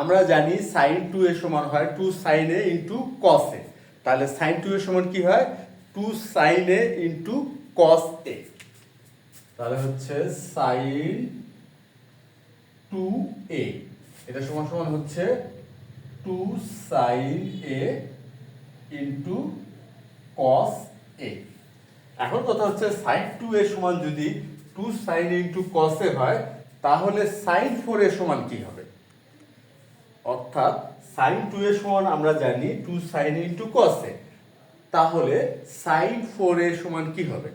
আমরা জানি sign two এর সমান হয় টু সাইন এ ইন্টু কস এ। তাহলে সাইন টু এর সমান কি হয়? টু সাইন এ ইন্টু কস এ। তাহলে হচ্ছে সাইন টু এ, এটা সমান সমান হচ্ছে টু সাইন এ ইন্টু কস এ। এখন কথা হচ্ছে সাইন টু এর সমান যদি টু সাইন ইন্টু কস এ হয়, তাহলে সাইন ফোর এর সমান কি হবে? অর্থাৎ সাইন টু এর সমান আমরা জানি টু সাইন ইন্টু কস এ, তাহলে সাইন ফোর এর সমান কি হবে?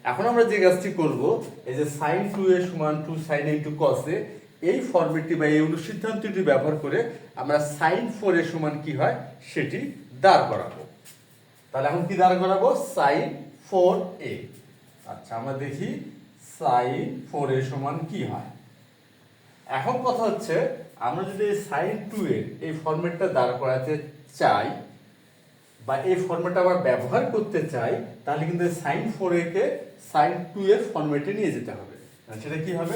এখন আমরা যে কাজটি করব, এই যে সাইন টু এর সমান টু সাইন ইন্টু কস এ, এই ফর্মেটটি বা এই অনুসিদ্ধান্তটি ব্যবহার করে আমরা সাইন ফোর এর সমান কি হয় সেটি দাঁড় করাবো। তাহলে এখন কি দাঁড় করাবো? সাইন ফোর এ। আচ্ছা, আমরা দেখি সাইন ফোর এর সমান কি হয়। এখন কথা হচ্ছে, আমরা যদি সাইন টু এর এই ফরম্যাটটা দাঁড় করাতে চাই বা এই ফরম্যাটটা আবার ব্যবহার করতে চাই, তাহলে কিন্তু সাইন ফোর একে সাইন টু এর ফরম্যাটে নিয়ে যেতে হবে। সেটা কি হবে?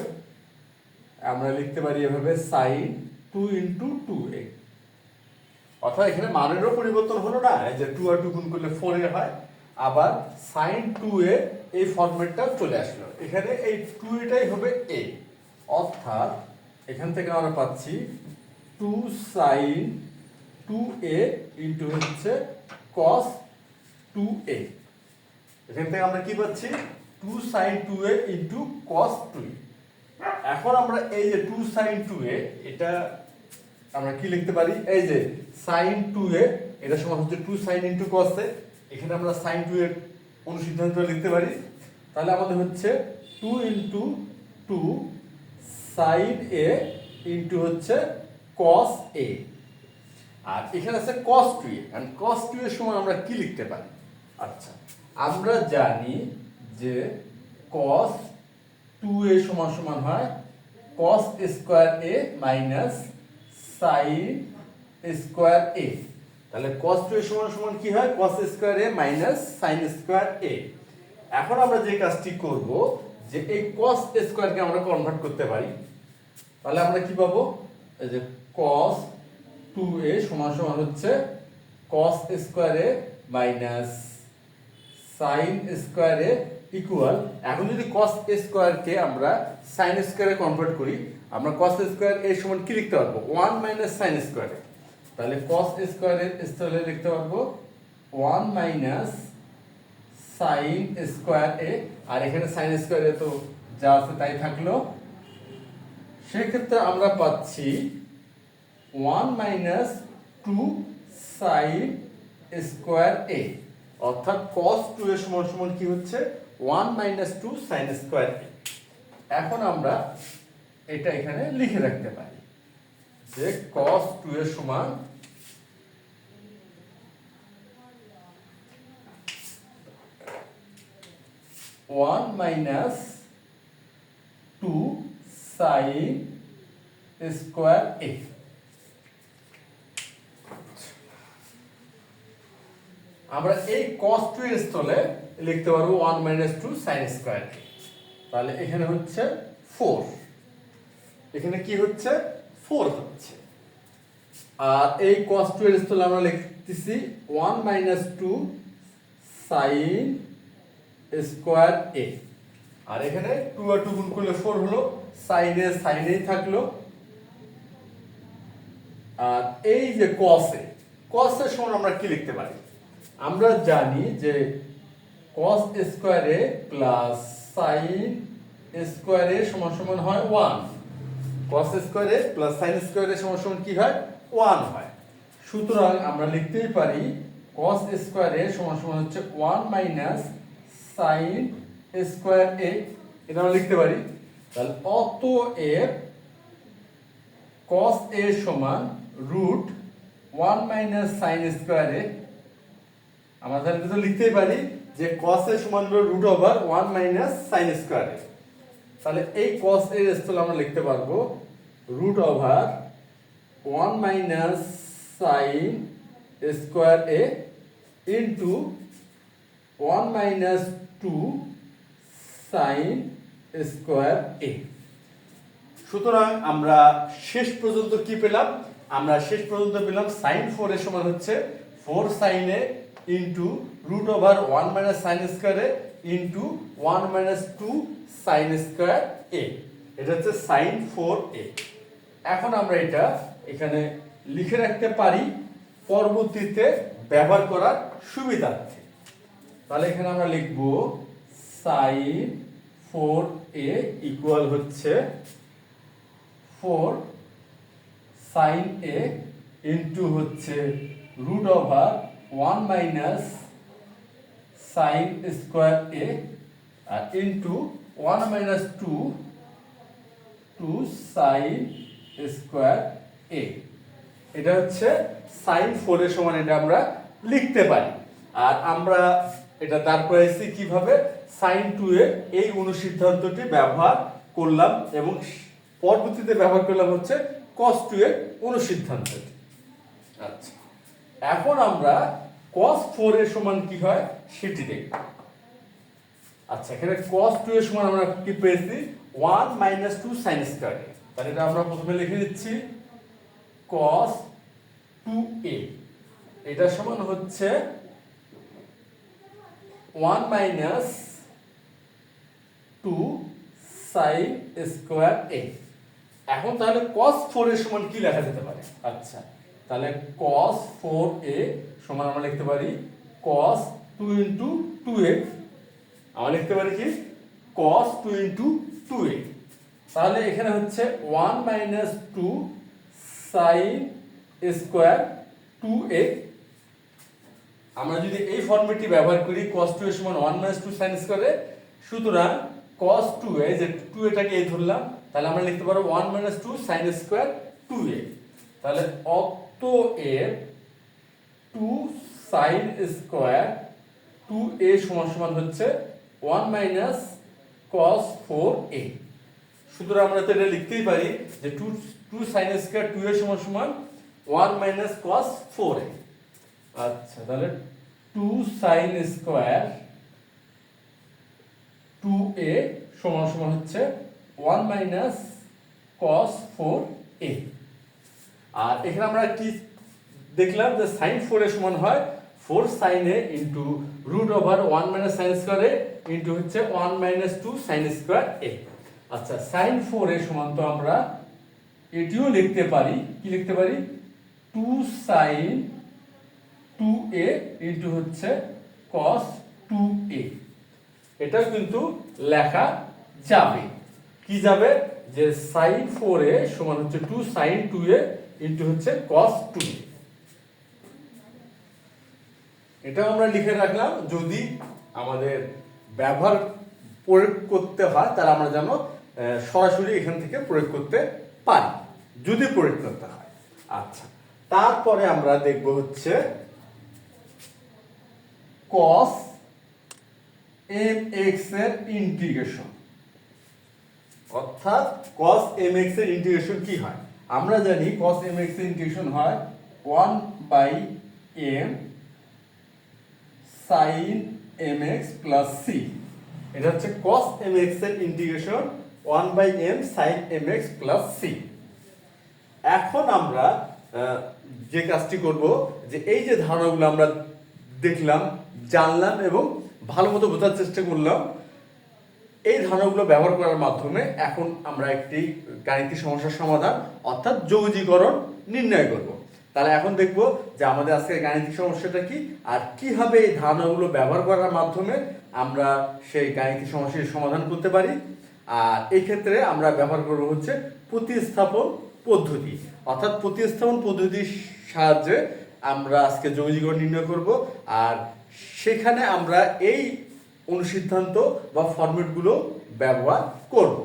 আমরা লিখতে পারি এভাবে সাইন টু ইন্টু টু এ, অর্থাৎ এখানে মানেরও পরিবর্তন হলো না, এই যে টু আর টু গুণ করলে ফোর এ হয়, আবার সাইন টু এ এই ফরম্যাটটা চলে আসলো, এখানে এই টু এটাই হবে এ, অর্থাৎ এখান থেকে আমরা পাচ্ছি টু সাইন টু এ ইন্টু হচ্ছে কস টু এ। এখান থেকে আমরা কি পাচ্ছি? টু সাইন টু এ ইন্টু কস টু এ। এখন আমরা এই যে টু সাইন টু এ, এটা আমরা কি লিখতে পারি? এই যে সাইন টু এ, এটা সমান হচ্ছে টু সাইন ইন্টু কস এ। এখানে আমরা সাইন টু এর অনুসিদ্ধান্ত লিখতে পারি। তাহলে আমাদের হচ্ছে টু ইন্টু টু সাইন এ ইন্টু হচ্ছে কস এ। আর এখানে আছে কস টু এ, আর কস টু এর সময় আমরা কি লিখতে পারি? আচ্ছা, আমরা জানি যে কস টু এ সমান সমান হয় কস স্কোয়ার এ মাইনাস সাইন স্কোয়ার এ। তাহলে কস টু এর সমান সমান কি হয়? Cos square A minus sine square A. এখন আমরা যে কাজটি করব, যে এই কস স্কোয়ারকে আমরা কনভার্ট করতে পারি। তাহলে আমরা কি পাবো? এই যে কস টু এ সমান সমান হচ্ছে কস স্কোয়ার এ মাইনাস সাইন স্কোয়ার এ ইকুয়াল, এখন যদি কস স্কোয়ারকে আমরা সাইন স্কোয়ারে কনভার্ট করি, আমরা কস স্কোয়ার এর সমান কি লিখতে পারবো? ওয়ান মাইনাস সাইন স্কোয়ারে। তাহলে কস স্কোয়ারের স্থলে লিখতে পারবো ওয়ান মাইনাস সাইন স্কোয়ার এ, আর এখানে সাইন স্কোয়ারে তো যা আছে তাই থাকলো। সেক্ষেত্রে আমরা পাচ্ছি one minus two sine square A, অর্থাৎ কস টু এর সমান সমান কি হচ্ছে? One minus two sine square A. এখন আমরা এটা এখানে লিখে রাখতে পারি যে কস টু এর সমান one minus two sine square A. আমরা এই cos 2 এর স্থলে লিখতে পারবো 1 - 2 sin স্কয়ার। তাহলে এখানে হচ্ছে 4, এখানে কি হচ্ছে? 4 হচ্ছে। আর এই cos 2 এর স্থলে আমরা লিখতেছি 1 - 2 sin স্কয়ার a। আর এখানে 2 আর 2 গুণ করলে 4 হলো, sin এ sin এই থাকলো। আর এই যে cos এর সমান আমরা কি লিখতে পারি? আমরা জানি যে cos স্কয়ার এ প্লাস sin স্কয়ার এ সমান সমান হয় 1। cos স্কয়ার এ প্লাস sin স্কয়ার এ সমান সমান কি হয়? 1 হয়। সুতরাং আমরা লিখতেই পারি cos স্কয়ার এ সমান সমান হচ্ছে 1 মাইনাস sin স্কয়ার এ, এটা আমরা লিখতে পারি। তাহলে অতএব cos a সমান রুট 1 মাইনাস sin স্কয়ার এ। আমরা তাহলে তো লিখতেই পারি যে cos a সমান হলো root over 1 minus sin square A. তাহলে এই cos a এর স্থলে আমরা লিখতে পারবো root over 1 minus sin square A into 1 minus 2 sin square A. সুতরাং আমরা শেষ পর্যন্ত কি পেলাম? আমরা শেষ পর্যন্ত পেলাম sin 4 এর সমান হচ্ছে 4 sin a into root over 1 minus sine square a into 1 minus 2 sine square a। এটা হচ্ছে sin 4a। এখন আমরা এটা এখানে লিখে রাখতে পারি পরবর্তীতে ব্যবহার করার সুবিধার্থে। তাহলে এখানে আমরা লিখব sin 4a ইকুয়াল হচ্ছে 4 sin a ইন্টু হচ্ছে root over 1 minus sine square a আর into 1 minus 2 sine square a। এটা হচ্ছে sin 4 এর সমান এটা আমরা লিখতে পারি। আর আমরা এটা দাঁড় করাইছি কিভাবে, sin 2 এর এই অনুসিদ্ধান্তটি ব্যবহার করলাম এবং পরবর্তীতে ব্যবহার করলাম হচ্ছে cos 2 এর অনুসিদ্ধান্তটি। আচ্ছা, এখন আমরা cos 4 এর সমান কি হয় সেটি দেখব। আচ্ছা, এখানে cos 2 এর সমান আমরা কি পেয়েছি 1 মাইনাস 2 sin স্কয়ার a। তাহলে এটা আমরা প্রথমে লিখে দিচ্ছি cos 2a, এটা সমান হচ্ছে 1 মাইনাস 2 sin স্কয়ার a। এখন তাহলে cos 4 এর সমান কি লেখা যেতে পারে? আচ্ছা, তাহলে cos 4a সমান আমরা লিখতে পারি cos 2 ইনটু 2a। আমরা লিখতে পারি কি cos 2 ইনটু 2a। তাহলে এখানে হচ্ছে 1 মাইনাস 2 sin স্কয়ার 2a। আমরা যদি এই ফর্মুলাটি ব্যবহার করি cos 2 এর সমান 1 মাইনাস 2 sin স্কয়ার a, সুতরাং cos 2a যে 2a টাকে এই ধরলাম, তাহলে আমরা লিখতে পারবো 1 মাইনাস 2 sin স্কয়ার 2a। তাহলে অতএব 2 sin স্কয়ার 2a সমান সমান হচ্ছে 1 মাইনাস cos 4a। সুতরাং আমরা তো এটা লিখতেই পারি যে 2 sin স্কয়ার 2a সমান সমান 1 মাইনাস cos 4a। আচ্ছা, তাহলে 2 sin স্কয়ার 2a সমান সমান হচ্ছে 1 মাইনাস cos 4a। আর এখানে আমরা কি দেখলাম যে sin 4 এর সমান হয় 4 sin a into root over 1 minus sin square a into হচ্ছে 1 মাইনাস 2 sin স্কয়ার a। আচ্ছা, sin 4 এর সমান তো আমরা এটিও লিখতে পারি, কি লিখতে পারি 2 sin 2a ইনটু হচ্ছে cos 2a। এটাও কিন্তু লেখা যাবে, কি যাবে যে sin 4a সমান হচ্ছে 2 sin 2a ইনটু হচ্ছে cos 2a। এটা আমরা লিখে রাখলাম, যদি আমাদের ব্যবহার প্রয়োগ করতে হয় তাহলে আমরা যেন সরাসরি এখান থেকে প্রয়োগ করতে পারি, যদি প্রয়োগ করতে হয়। আচ্ছা, তারপরে আমরা দেখব হচ্ছে cos mx এর ইন্টিগ্রেশন, অর্থাৎ cos mx এর ইন্টিগ্রেশন কি হয়। আমরা জানি cos mx এর ইন্টিগ্রেশন হয় 1/m sin mx plus c। এটা হচ্ছে cos mx এর integration 1/m sin mx plus c। এখন আমরা যে কাজটি করব যে এই যে ধারণাগুলো আমরা দেখলাম, জানলাম এবং ভালো মতো বোঝার চেষ্টা করলাম, এই ধারণাগুলো ব্যবহার করার মাধ্যমে এখন আমরা একটি গাণিতিক সমস্যার সমাধান অর্থাৎ যৌগীকরণ নির্ণয় করব। তাহলে এখন দেখব যে আমাদের আজকের গাণিতিক সমস্যাটা কি আর কিভাবে এই ধারণাগুলো ব্যবহার করার মাধ্যমে আমরা সেই গাণিতিক সমস্যার সমাধান করতে পারি। আর এই ক্ষেত্রে আমরা ব্যবহার করব হচ্ছে প্রতিস্থাপন পদ্ধতি, অর্থাৎ প্রতিস্থাপন পদ্ধতির সাহায্যে আমরা আজকে যৌগীকরণ নির্ণয় করব। আর সেখানে আমরা এই অনুসিদ্ধান্ত বা ফরম্যাটগুলো ব্যবহার করব।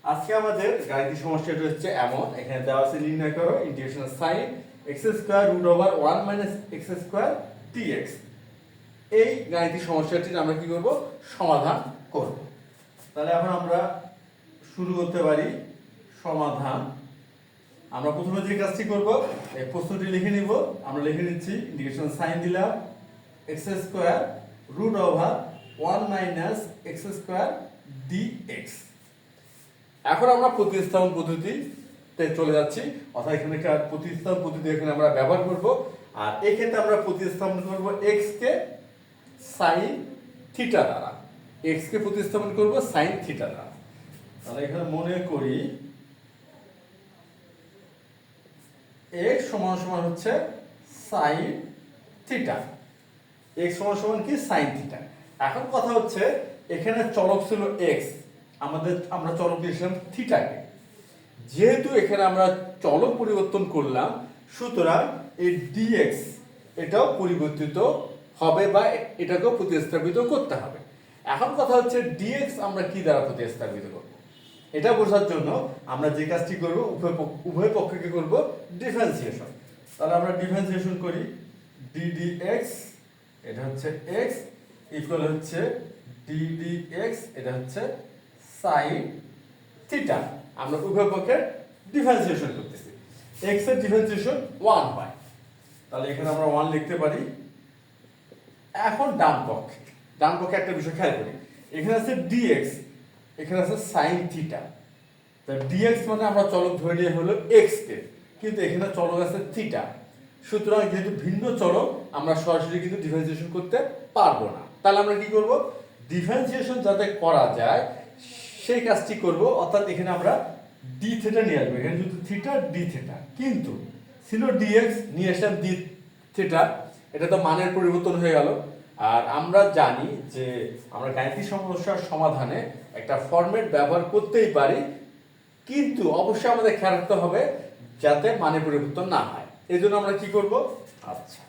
আজকে আমাদের গাণিতিক সমস্যাটা হচ্ছে এমন, এখানে দেওয়া আছে নির্ণয় করো integration sin x square root over 1 minus x square dx। এই গাণিতিক সমস্যাটি আমরা কি করব, সমাধান করব। তাহলে এখন আমরা শুরু করতে পারি সমাধান। আমরা প্রথমে যে কাজটি করব, এই প্রশ্নটি লিখে নিব। আমরা লিখে নিচ্ছি ইন্টিগ্রেশন sin দিলাম x square root over 1 minus x square dx। এখন আমরা প্রতিস্থাপন পদ্ধতি তে চলে যাচ্ছি, অর্থাৎ এখানে একটা প্রতিস্থাপন পদ্ধতি এখানে আমরা ব্যবহার করব। আর এক্ষেত্রে আমরা প্রতিস্থাপন করব এক্স কে সাইন থিটা দ্বারা, এক্স কে প্রতিস্থাপন করব সাইন থিটা দ্বারা। তাহলে এখানে মনে করি x সমান সমান হচ্ছে সাইন থিটা, x সমান সমান কি সাইন থিটা। এখন কথা হচ্ছে এখানে চলক ছিল x, আমরা চলক দিয়েছিলাম থিটাকে, যেহেতু এখানে আমরা চলক পরিবর্তন করলাম, সুতরাং এই dx এটাও পরিবর্তিত হবে বা এটাকেও প্রতিস্থাপিত করতে হবে। এখন কথা হচ্ছে dx আমরা কি দ্বারা প্রতিস্থাপিত করব, এটা বোঝার জন্য আমরা যে কাজটি করব উভয় পক্ষকে করব ডিফারেন্সিয়েশন। তাহলে আমরা ডিফারেন্সিয়েশন করি, ddx এটা হচ্ছে x ইকুয়াল হচ্ছে ddx এটা হচ্ছে সাইন থিটা। আমরা উভয় পক্ষের ডিফারেন্সিয়েশন করতেছি, x এর ডিফারেন্সিয়েশন 1 হয়, তাহলে এখানে আমরা 1 লিখতে পারি। এখন ডান পক্ষে একটা বিষয় খেয়াল করি, এখানে আছে dx, এখানে আছে সাইন থিটা। তাহলে dx মানে আমরা চলক ধরে নিয়ে হলো x কে, কিন্তু এখানে চলক আছে থিটা, সুতরাং যেহেতু ভিন্ন চলক আমরা সরাসরি কিন্তু ডিফারেন্সিয়েশন করতে পারবো না। তাহলে আমরা কি করব, ডিফারেন্সিয়েশন যাতে করা যায় সেই কাজটি করব, অর্থাৎ এখানে আমরা d থিটা নিয়ে আসবো, এখানে যেহেতু থিটা d থিটা, কিন্তু ছিল dx নিয়ে আসলাম d থিটা, এটা তো মানের পরিবর্তন হয়ে গেল। আর আমরা জানি যে আমরা গাণিতিক সমস্যার সমাধানে একটা ফরম্যাট ব্যবহার করতেই পারি, কিন্তু অবশ্যই আমাদের খেয়াল রাখতে হবে যাতে মানে পরিবর্তন না হয়। এই জন্য আমরা কি করব, আচ্ছা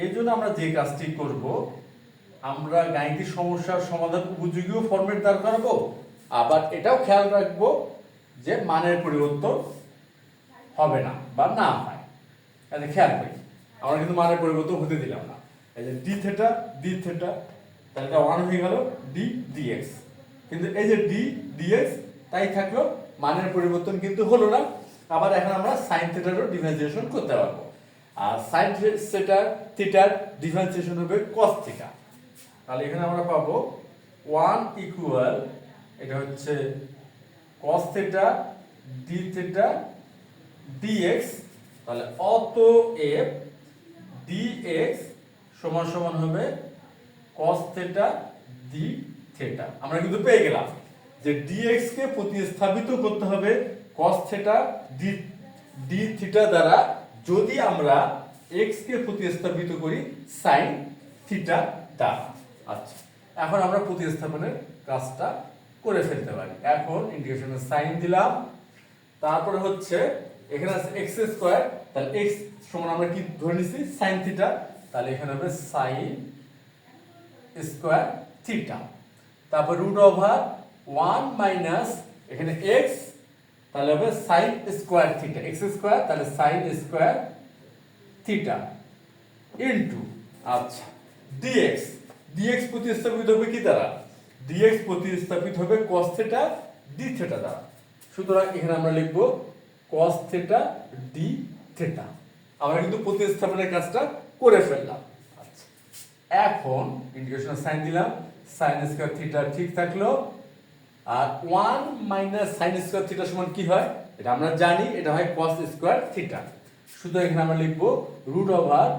এই জন্য আমরা যে কাজটি করব, আমরা গাণিতিক সমস্যার সমাধান উপযোগী ফরম্যাট দাঁড় করাবো, আবার এটাও খেয়াল রাখবো যে মানের পরিবর্তন হবে না বা না হয়। তাহলে খেয়াল করি, আমরা কিন্তু মানের পরিবর্তন হতে দিলাম না। এই যে d থিটা তাহলে এটা 1 হয়ে গেল d dx, কিন্তু এই যে d dx তাই থাকলো, মানের পরিবর্তন কিন্তু হলো না। আবার এখন আমরা sin থিটারও ডিফারেন্সিয়েশন করতে পারবো, আর sin থিটার ডিফারেন্সিয়েশন হবে cos থিটা। তাহলে এখানে আমরা পাবো 1 ইকুয়াল এটা হচ্ছে cos theta d theta dx। তাহলে অতএব dx সমান সমান হবে cos থিটা d থিটা। আমরা কিন্তু পেয়ে গেলাম যে dx কে প্রতিস্থাপিত করতে হবে cos থিটা d থিটা দ্বারা, যদি আমরা x কে প্রতিস্থাপিত করি sin থিটা দ্বারা। আচ্ছা, এখন আমরা প্রতিস্থাপনের কাজটা করে ফেলতে পারি। এখন ইন্টিগ্রেশনের সাইন দিলাম, তারপরে হচ্ছে এখানে আছে x স্কয়ার, তাহলে x সমান আমরা কি ধরে নিছি sin থিটা, তাহলে এখানে হবে sin স্কয়ার থিটা, তারপর রুট ওভার 1 মাইনাস এখানে x, তাহলে হবে sin square theta, x square তাহলে sin স্কয়ার থিটা ইনটু আচ্ছা dx প্রতিস্থাপিত হবে কি দ্বারা, dx প্রতিস্থাপিত হবে cos থিটা d থিটা দ্বারা। সুতরাং এখানে আমরা লিখব cos থিটা d থিটা। আমরা কিন্তু প্রতিস্থাপনের কাজটা করে ফেললাম। আচ্ছা, এখন ইন্টিগ্রেশনের সাইন দিলাম, sin স্কয়ার থিটা ঠিক থাকলো, আর 1 মাইনাস sin স্কয়ার থিটা সমান কি হয় এটা আমরা জানি, এটা হয় cos স্কয়ার থিটা। সুতরাং এখানে আমরা লিখব root over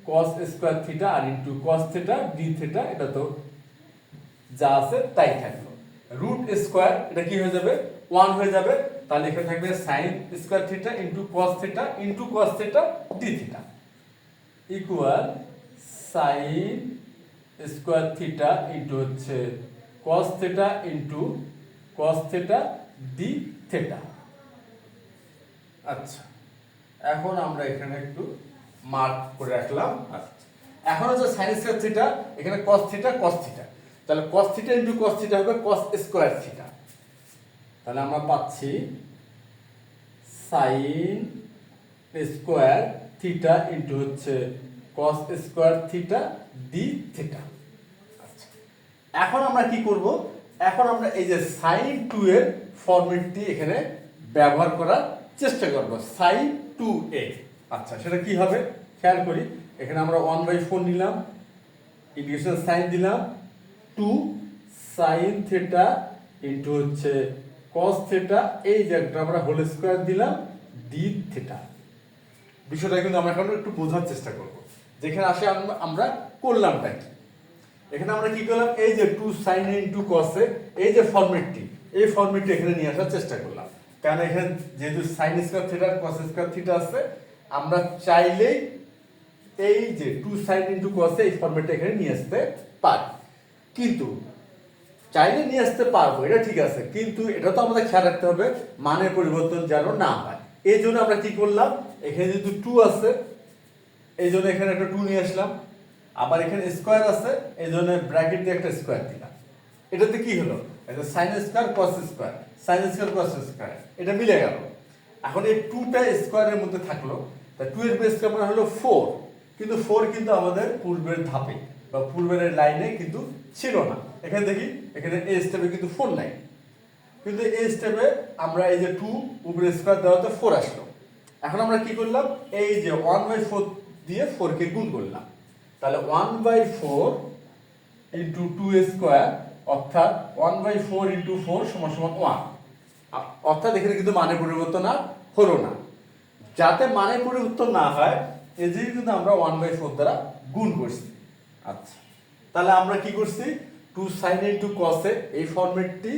cos square theta আর into cos theta d theta, এটা তো যা আছে তাই থাকলো। রুট স্কয়ার এটা কি হয়ে যাবে 1 হয়ে যাবে, তাহলে এখানে থাকবে sin square theta into cos theta into cos theta d theta equal sin square theta into হচ্ছে cos theta into cos theta d theta. আচ্ছা, এখন আমরা এখানে একটু মার্ক করে রাখলাম। আচ্ছা, এখন হচ্ছে sin স্কয়ার থিটা, এখানে cos থিটা তাহলে cos theta into cos theta হবে cos স্কয়ার থিটা। তাহলে আমরা পাচ্ছি sin স্কয়ার থিটা ইনটু হচ্ছে cos square theta d theta. আচ্ছা, এখন আমরা কি করব, এখন আমরা এই যে sin 2 এর ফরম্যাটটি এখানে ব্যবহার করার চেষ্টা করব, sin 2a। আচ্ছা, সেটা কি হবে খেয়াল করি, এখানে আমরা 1/4 নিলাম, ইন্টিগ্রেশন সাইন দিলাম, 2 sin থিটা ইনটু হচ্ছে cos থিটা, এই যে একটা আমরা হোল স্কয়ার দিলাম ডি থিটা। বিষয়টা কিন্তু আমরা এখন একটু বোঝার চেষ্টা করব। যেখানে আসে আমরা করলামটা কি, এখানে আমরা কি করলাম, এই যে 2 sin a into cos a, এই যে ফরম্যাটটি, এই ফরম্যাটটি এখানে নিয়ে আসার চেষ্টা করলাম। কারণ এখানে যেহেতু sin square theta cos square theta আছে, আমরা চাইলেই এই যে 2 sin ইনটু cos a এই ফরম্যাটটা এখানে নিয়ে আসতে পারি। কিন্তু চাইলে নিয়ে আসতে পারবো, এটা ঠিক আছে, কিন্তু এটা তো আমাদের খেয়াল রাখতে হবে মানের পরিবর্তন যেন না হয়। এই জন্য আমরা কি করলাম, এখানে যেহেতু 2 আছে এই জন্য এখানে একটা 2 নিয়ে আসলাম, আবার এখানে স্কয়ার আছে এই জন্য ব্র্যাকেট দিয়ে একটা স্কয়ার দিলাম। এটাতে কি হলো, এটা sin square cos square, sin square cos square, এটা মিলে গেল। এখন এই 2টা স্কয়ারের মধ্যে থাকলো, তা 2 এর বেস মানে হলো 4, কিন্তু 4 কিন্তু আমাদের পূর্বের ধাপে বা পূর্বের লাইনে কিন্তু ছিল না। এখানে দেখি, এখানে এই স্টেপে কিন্তু 4 নাই, কিন্তু এই স্টেপে আমরা এই যে 2 উপরে স্কয়ার দেওয়াতে 4 আসলো। এখন আমরা কি করলাম, এই যে 1/4 দিয়ে 4 কে গুণ করলাম, তাহলে 1/4 ইনটু 2 স্কয়ার, অর্থাৎ 1/4 ইনটু 4 সমান সমান 1। অর্থাৎ এখানে কিন্তু মানের পরিবর্তন আর হলো না। যাতে মানের পরিবর্তন না হয় এই যে কিন্তু আমরা 1/4 দ্বারা গুণ করছি। আচ্ছা, তাহলে আমরা কি করছি, 2 sin a into cos a এই ফরম্যাটটি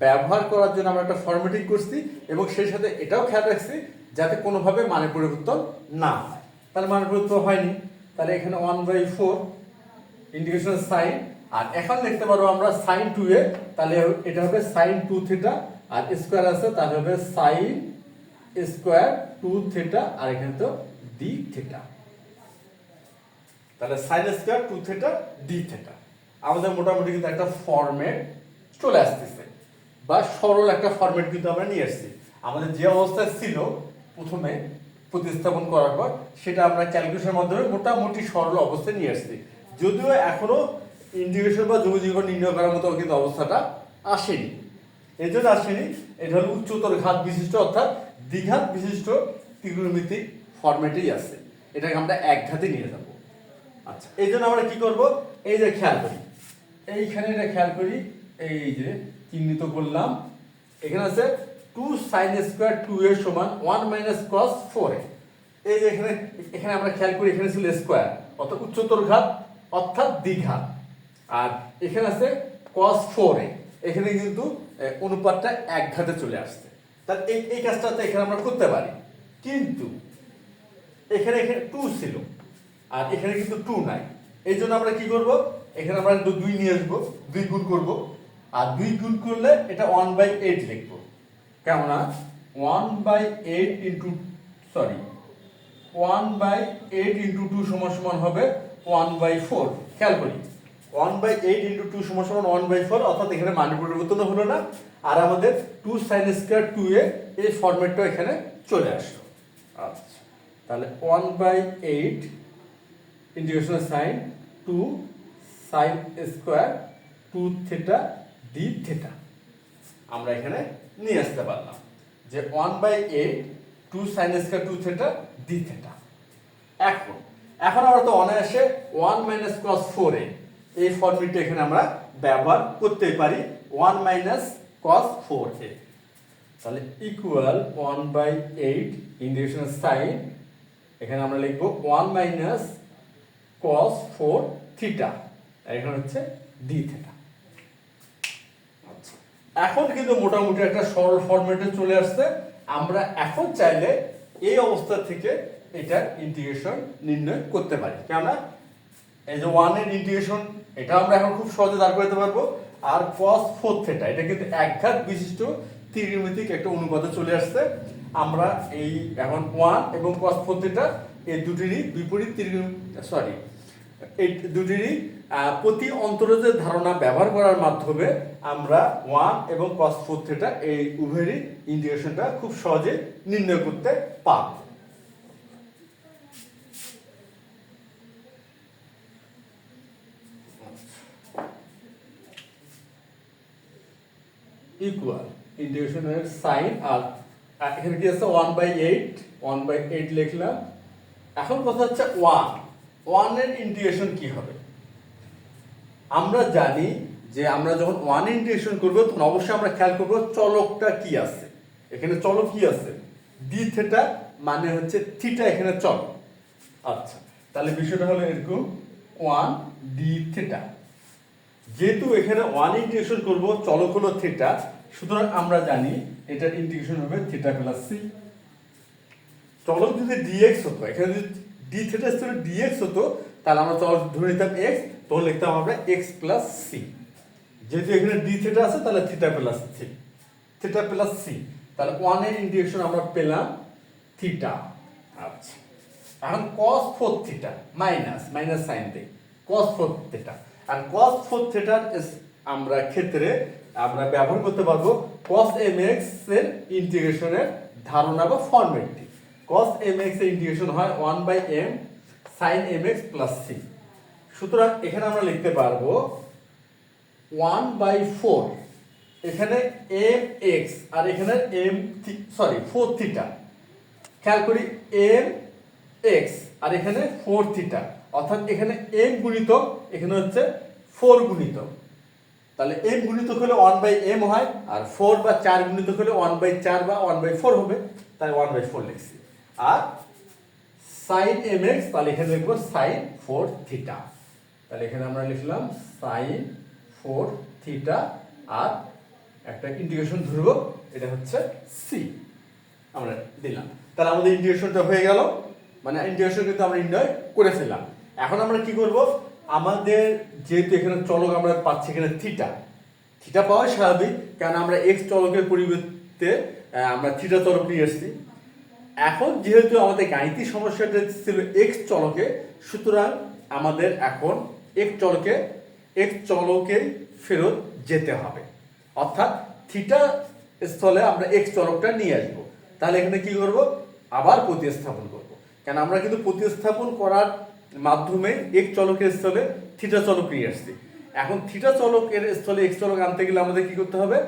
ব্যবহার করার জন্য আমরা একটা ফরম্যাটিং করছি, এবং সেই সাথে এটাও খেয়াল রাখছি যাতে কোনোভাবে মানের পরিবর্তন না হয়। তাহলে মানের পরিবর্তন হয়নি, তাহলে এখানে 1/4 ইন্টিগ্রেশন সাইন, আর এখন লিখতে পারবো আমরা sin 2a, তাহলে এটা হবে sin 2 থিটা, আর স্কয়ার আছে তাহলে হবে sin স্কয়ার 2 থিটা, আর এখানে তো d থিটা। তাহলে sin square 2 theta d theta আমাদের মোটামুটি কিন্তু একটা ফরম্যাট চলে আসতেছে, বা সরল একটা ফরম্যাট কিন্তু আমরা নিয়ে আসছি। আমাদের যে অবস্থায় ছিল প্রথমে প্রতিস্থাপন করার পর, সেটা আমরা ক্যালকুলেশনের মাধ্যমে মোটামুটি সরল অবস্থায় নিয়ে আসছি। যদিও এখনো ইন্টিগ্রেশন বা যোগযোগ নির্ণয় করার মতো কিন্তু অবস্থাটা আসেনি। এই জন্য আসেনি, এটা হলো উচ্চতর ঘাত বিশিষ্ট অর্থাৎ দ্বিঘাত বিশিষ্ট ত্রিকোণমিতিক ফরম্যাটেই আছে, এটাকে আমরা এক ঘাতে নিয়ে যাব। আচ্ছা, এই জন্য আমরা কি করব, এই যে খেয়াল করি, এইখানে এটা খেয়াল করি, এই যে চিহ্নিত করলাম, এখানে আছে 2 sin স্কয়ার 2a সমান 1 মাইনাস cos 4a। এই যে এখানে এখানে আমরা খেয়াল করি, এখানে ছিল স্কয়ার অর্থাৎ উচ্চতর ঘাত অর্থাৎ দ্বিঘাত, আর এখানে আছে cos 4a, এখানে কিন্তু অনুপাতটা এক ঘাতে চলে আসছে। তাহলে এই কাজটা তো এখানে আমরা করতে পারি, কিন্তু এখানে এখানে 2 ছিল আর এখানে কিন্তু 2 নাই। এই জন্য আমরা কি করব, এখানে আমরা 2 নিয়ে আসবো, 2 গুণ করব, আর 2 গুণ করলে এটা 1/8 লিখবো। কেমন, 1/8 ইনটু 2 সমান সমান হবে 1/4। খেয়াল করি, 1/8 ইনটু 2 সমান সমান 1/4, অর্থাৎ এখানে মানের পরিবর্তন হলো না, আর আমাদের 2 sin স্কয়ার 2a এই ফরম্যাটটা এখানে চলে আসলো। আচ্ছা, তাহলে 1/8 integration sin 2 sin square 2 theta d theta আমরা এখানে নিয়ে আসতে পারলাম, যে 1/8 2 sin square 2 theta d theta. এখন আমরা তো অনায়াসে 1 মাইনাস cos 4a এই ফর্মুলাটা এখানে আমরা ব্যবহার করতে পারি, 1 মাইনাস cos 4a, তাহলে ইকুয়াল 1/8 ইন্টিগ্রেশন sin, এখানে আমরা লিখব 1 মাইনাস cos 4 থিটা, আর এখানে হচ্ছে d থিটা। এখন কিন্তু মোটামুটি একটা সরল ফরম্যাটে চলে আসছে। আমরা এখন চাইলে এই অবস্থা থেকে এটা ইন্টিগ্রেশন নির্ণয় করতে পারি, কেননা এই যে 1 এর ইন্টিগ্রেশন এটা আমরা এখন খুব সহজে দাঁড় করাতে পারবো, আর cos 4 থিটা এটা কিন্তু একঘাত বিশিষ্ট ত্রিকোণমিতিক একটা অনুপাতে চলে আসছে। আমরা এই এখন 1 এবং cos 4 থিটা এই দুটিরই বিপরীত এই দুটিরই প্রতি অন্তরজের ধারণা ব্যবহার করার মাধ্যমে আমরা 1 এবং cos 4 থিটা এই উভয়েরই ইন্টিগ্রেশনটা খুব সহজে নির্ণয় করতে পারব। ইকুয়াল ইন্টিগ্রেশনের সাইন, আর এখানে কি আছে 1/8 লিখলাম। এখন কথা হচ্ছে 1 এর ইন্টিগ্রেশন কি হবে। আমরা জানি যে আমরা যখন 1 ইন্টিগ্রেশন করব তখন অবশ্যই আমরা খেয়াল করব চলকটা কি আছে। এখানে চলক কি আছে, ডি থিটা মানে হচ্ছে থিটা এখানে চল। আচ্ছা, তাহলে বিষয়টা হলো এরকম 1 ডি থিটা। যেহেতু এখানে 1 ইন্টিগ্রেশন করব, চলক হলো থিটা, সুতরাং আমরা জানি এটার ইন্টিগ্রেশন হবে থিটা প্লাস সি। চলক যদি ডিএক্স হতো, এখানে যদি ডি থিটা ছিল ডিএক্স হতো, তাহলে আমরা চলক ধরে নিতাম এক্স, তখন লিখতাম আমরা এক্স প্লাস সি। যেহেতু এখানে ডি থিটা আছে, তাহলে theta plus c, theta plus c. তাহলে 1 এর ইন্টিগ্রেশন আমরা পেলাম থিটা। আচ্ছা, এখন cos 4 থিটা মাইনাস সাইন দেই cos 4 থিটা। আর cos 4 থিটার আমরা ক্ষেত্রে আমরা ব্যবহার করতে পারবো cos mx এর ইন্টিগ্রেশনের ধারণা বা ফরম্যাটটি। cos mx এর ইন্টিগ্রেশন হয় 1/m sin mx plus c। সুতরাং এখানে আমরা লিখতে পারবো 1/4, এখানে mx আর এখানে m 4 থিটা। খেয়াল করি mx আর এখানে 4 থিটা, অর্থাৎ এখানে m গুণিতক, এখানে হচ্ছে 4 গুণিতক। তাহলে m গুণিতক হলে 1/m হয়, আর 4 বা 4 গুণিতক হলে 1/4 বা 1/4 হবে, তাই 1/4 লিখছি। আর sin mx, তাহলে এখানে লিখবো sin 4 থিটা। তাহলে এখানে আমরা লিখলাম sin 4 থিটা আর একটা ইন্টিগ্রেশন ধরব, এটা হচ্ছে c আমরা দিলাম। তাহলে আমাদের ইন্টিগ্রেশনটা হয়ে গেল, মানে ইন্টিগ্রেশন কিন্তু আমরা নির্ণয় করে ফেললাম। এখন আমরা কি করব, আমাদের যেহেতু এখানে চলক আমরা পাচ্ছি এখানে থিটা, থিটা পাওয়া স্বাভাবিক, কারণ আমরা এক্স চলকের পরিবর্তে আমরা থিটা চলক নিয়ে এসেছি। এখন যেহেতু আমাদের গাণিতিক সমস্যাটা ছিল এক্স চলকে, সুতরাং আমাদের এখন এক্স চলকে ফেরত যেতে হবে, অর্থাৎ থিটা স্থলে আমরা এক্স চলকটা নিয়ে আসবো। তাহলে এখানে কি করব, আবার প্রতিস্থাপন করব, কারণ আমরা কিন্তু প্রতিস্থাপন করার মাধ্যমে এক্স চলকের স্থলে থিটা চলক নিয়ে আসছি। এখন থিটা চলকের স্থলে এক্স চলক আনতে গেলে আমাদের কি করতে হবে,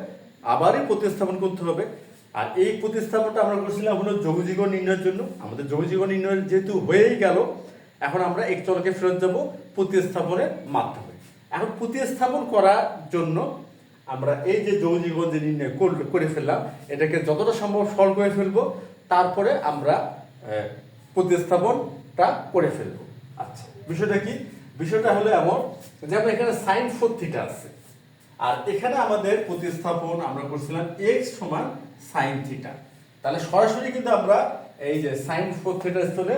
আবারই প্রতিস্থাপন করতে হবে। আর এই প্রতিস্থাপনটা আমরা করছিলাম হলো যৌগিক নির্ণয়ের জন্য। আমাদের যৌগিক নির্ণয় যেহেতু হয়েই গেল, এখন আমরা এক্স চলকে ফেরত যাব প্রতিস্থাপনের মাধ্যমে। এখন প্রতিস্থাপন করার জন্য আমরা এই যে যৌগিক যে নির্ণয় করে ফেললাম, এটাকে যতটা সম্ভব সরল করে ফেলবো, তারপরে আমরা প্রতিস্থাপনটা করে ফেলবো। আচ্ছা, বিষয়টা কি, বিষয়টা হলো এমন, যেমন এখানে sin 4 থিটা আছে, আর এখানে আমাদের প্রতিস্থাপন আমরা করছিলাম x সমান sin থিটা। তাহলে সরাসরি কিন্তু আমরা এই যে sin 4 থিটার স্থলে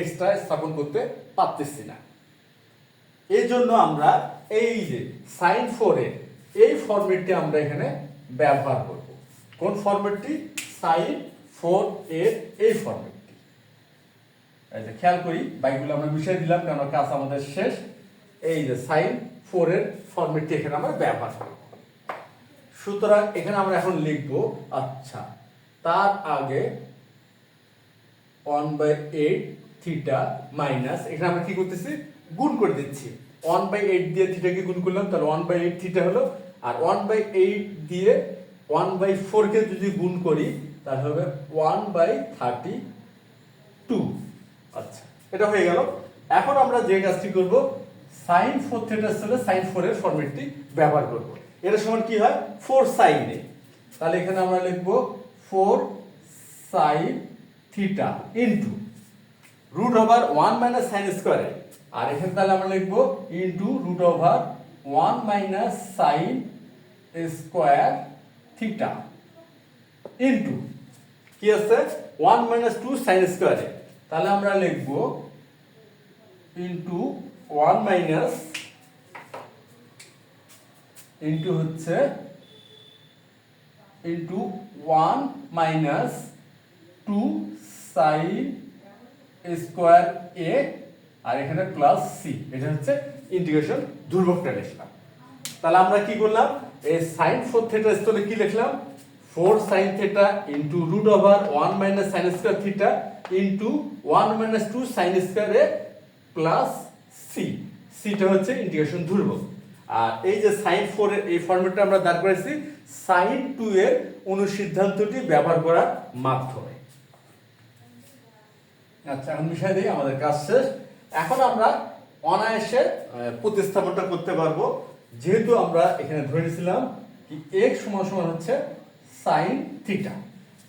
এক্সটা স্থাপন করতে পারতেছি না। এই জন্য আমরা এই যে sin 4 এর এই ফরম্যাটটি আমরা এখানে ব্যবহার করব। কোন ফরম্যাটটি, sin 4 এর এই ফরম্যাটটি। এই যে খেয়াল করি, বাইকগুলো আমরা মিশিয়ে দিলাম কারণ কাজ আমাদের শেষ। এই যে sin 4 এর ফরম্যাটটি এখানে আমরা ব্যবহার করব। সুতরাং এখানে আমরা এখন লিখব, আচ্ছা তার আগে 1/8 থিটা মাইনাস, এখানে আমরা কি করতেছি, গুণ করে দিচ্ছি। 1/8 দিয়ে থিটাকে গুণ করলাম, তাহলে 1/8 থিটা হলো, আর 1/8 দিয়ে 1/4 কে যদি গুণ করি তাহলে হবে 1/32। আচ্ছা, এটা হয়ে গেল। এখন আমরা যে কাজটি করব, sin 4 থিটার স্থলে sin 4 এর ফরম্যাটটি ব্যবহার করব। এর সমান কি হয়, 4 sin এ। তাহলে এখানে আমরা লিখব 4 sin theta into root over 1 minus sin square, আর এখানে তাহলে আমরা লিখব into root over 1 minus sin square theta into কি আছে 1 মাইনাস 2 sin স্কয়ার। তাহলে আমরা লিখব ইনটু 1 মাইনাস ইনটু হচ্ছে into 1 minus 2 sin square a, আর এখানে প্লাস সি। এটা হচ্ছে ইন্টিগ্রেশন ধ্রুবকটা লিখলাম। তাহলে আমরা কি করলাম, এই sin 4 থিটা স্থলে কি লিখলাম, 4 sin theta into root over 1 minus sin square theta into 1 minus 2 sin square a plus c. Theta হচ্ছে ইন্টিগ্রেশন ধ্রুবক। আর এই যে sin 4 এর এই ফরম্যাটটা আমরা দাঁড় করেছি sin 2 এর অনুসিদ্ধান্তটি ব্যবহার করার মাধ্যমে। আচ্ছা, এখন বিষয় দিই, আমাদের কাজ শেষ। এখন আমরা অনায়াসে প্রতিস্থাপনটা করতে পারবো, যেহেতু আমরা এখানে ধরে নিয়েছিলাম কি x সমান সমান হচ্ছে sin থিটা।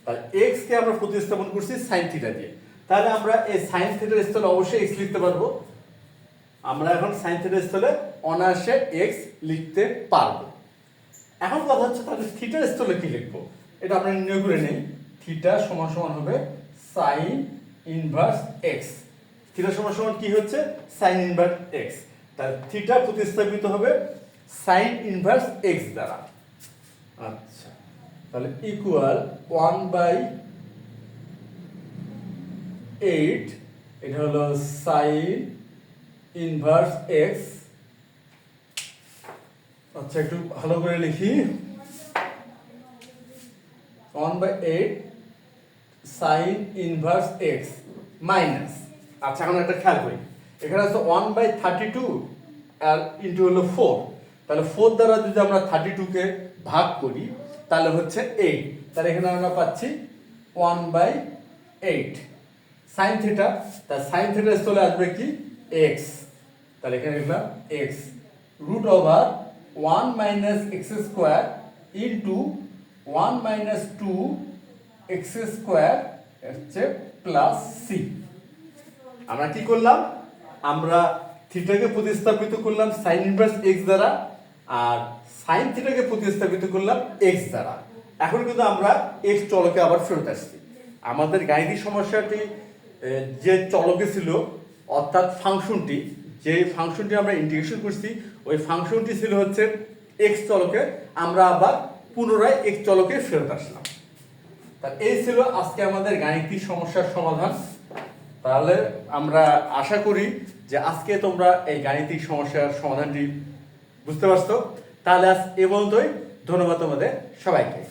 তাহলে x কে আমরা প্রতিস্থাপন করছি sin থিটা দিয়ে। তাহলে আমরা এই sin থিটার স্থলে অবশ্যই x লিখতে পারবো। আমরা এখন sin থিটার স্থলে অনায়াসে x লিখতে পারবো। এখন কথা হচ্ছে তাহলে থিটার স্থলে কি লিখবো, এটা আমরা নির্ণয় করে নেই। থিটা সমান সমান হবে sin ইনভার্স x। থিটা সমান সমান কি হচ্ছে, sin ইনভার্স x। তাহলে থিটা প্রতিস্থাপিত হবে sin ইনভার্স x দ্বারা। আচ্ছা, তাহলে ইকুয়াল 1/8, এটা হলো sin ইনভার্স x। আচ্ছা, একটু ভালো করে লিখি, 1/8 sin ইনভার্স x মাইনাস, আচ্ছা এখন একটা খেয়াল করি, এখানে আছে 1/32 আর ইন্টু হলো 4, তাহলে 4 দ্বারা যদি আমরা 32 কে ভাগ করি তাহলে হচ্ছে 8, তাহলে এখানে আমরা পাচ্ছি 1/8 sin থিটা। তাহলে sin থিটা স্থলে আসবে কি x, তাহলে এখানে লিখলাম x root over 1 minus x square into 1 minus 2 x square হচ্ছে প্লাস c। আমরা কি করলাম, আমরা থিটাকে প্রতিস্থাপিত করলাম sin ইনভার্স x দ্বারা, আর sin থিটাকে প্রতিস্থাপিত করলাম x দ্বারা। এখন কিন্তু আমরা x চলকে আবার ফেরত আসছি। আমাদের গাণিতিক সমস্যাটি যে চলকে ছিল, অর্থাৎ ফাংশনটি, যে ফাংশনটি আমরা ইন্টিগ্রেশন করছি ওই ফাংশনটি ছিল হচ্ছে x চলকে, আমরা আবার পুনরায় x চলকে ফেরত আসলাম। তা এই ছিল আজকে আমাদের গাণিতিক সমস্যার সমাধান। তাহলে আমরা আশা করি যে আজকে তোমরা এই গাণিতিক সমস্যার সমাধানটি বুঝতে পারছো। তাহলে আজ এ পর্যন্তই, ধন্যবাদ তোমাদের সবাইকে।